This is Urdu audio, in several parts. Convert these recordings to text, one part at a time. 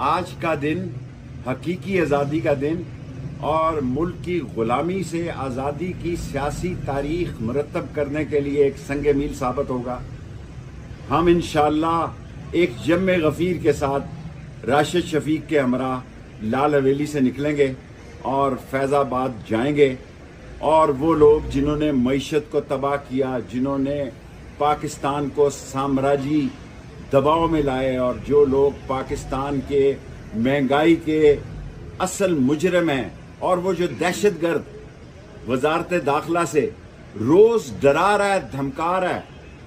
آج کا دن حقیقی آزادی کا دن اور ملک کی غلامی سے آزادی کی سیاسی تاریخ مرتب کرنے کے لیے ایک سنگ میل ثابت ہوگا. ہم انشاءاللہ ایک جم غفیر کے ساتھ راشد شفیق کے ہمراہ لال حویلی سے نکلیں گے اور فیض آباد جائیں گے. اور وہ لوگ جنہوں نے معیشت کو تباہ کیا، جنہوں نے پاکستان کو سامراجی دباؤ میں لائے، اور جو لوگ پاکستان کے مہنگائی کے اصل مجرم ہیں، اور وہ جو دہشت گرد وزارت داخلہ سے روز ڈرا رہا ہے، دھمکا رہا ہے،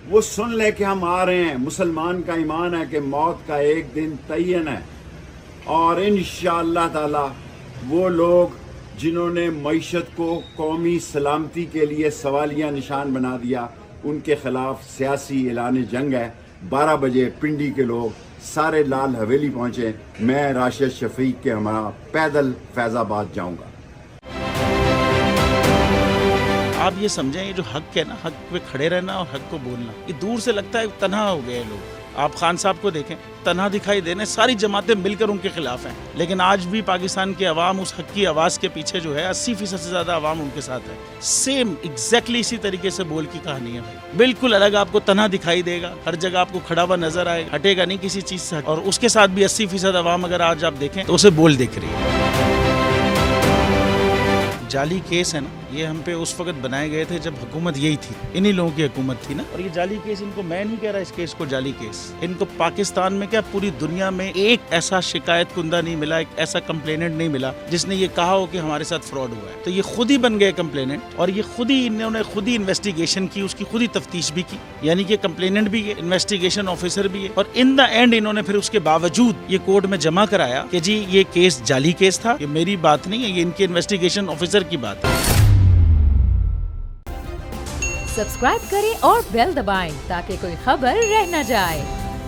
وہ سن لے کہ ہم آ رہے ہیں. مسلمان کا ایمان ہے کہ موت کا ایک دن تعین ہے، اور انشاءاللہ تعالی وہ لوگ جنہوں نے معیشت کو قومی سلامتی کے لیے سوالیہ نشان بنا دیا، ان کے خلاف سیاسی اعلان جنگ ہے. 12 بجے پنڈی کے لوگ سارے لال حویلی پہنچے. میں راشد شفیق کے ہمراہ پیدل فیض آباد جاؤں گا. آپ یہ سمجھیں، یہ جو حق ہے نا، حق پہ کھڑے رہنا اور حق کو بولنا، یہ دور سے لگتا ہے تنہا ہو گئے لوگ. آپ خان صاحب کو دیکھیں، تنہا دکھائی دینے، ساری جماعتیں مل کر ان کے خلاف ہیں، لیکن آج بھی پاکستان کی عوام اس حق کی آواز کے پیچھے جو ہے 80% سے زیادہ عوام ان کے ساتھ ہے. سیم ایگزیکٹلی اسی طریقے سے بول کی کہانی ہے بھائی. بالکل الگ آپ کو تنہا دکھائی دے گا، ہر جگہ آپ کو کھڑا ہوا نظر آئے گا، ہٹے گا نہیں کسی چیز سے. اور اس کے ساتھ بھی 80% عوام اگر آج آپ دیکھیں تو اسے بول دیکھ رہی ہے. جعلی کیس ہے نا، یہ ہم پہ اس وقت بنائے گئے تھے جب حکومت یہی تھی، انہی لوگوں کی حکومت تھی نا. اور یہ جعلی کیس، ان کو میں نہیں کہہ رہا اس کیس کو جعلی کیس، ان کو پاکستان میں کیا پوری دنیا میں ایک ایسا شکایت کنندہ نہیں ملا، ایک ایسا کمپلیننٹ نہیں ملا جس نے یہ کہا ہو کہ ہمارے ساتھ فراڈ ہوا ہے. تو یہ خود ہی بن گئے کمپلیننٹ، اور یہ خود ہی انہوں نے خود ہی انویسٹیگیشن کی، اس کی خود ہی تفتیش بھی کی. یعنی کہ کمپلیننٹ بھی ہے، انویسٹیگیشن آفیسر بھی ہے، اور ان دا اینڈ انہوں نے پھر اس کے باوجود یہ کورٹ میں جمع کرایا کہ جی یہ کیس جعلی کیس تھا. یہ میری بات نہیں ہے، یہ ان کے انویسٹیگیشن آفیسر کی بات ہے. سبسکرائب کریں اور بیل دبائیں تاکہ کوئی خبر رہ نہ جائے.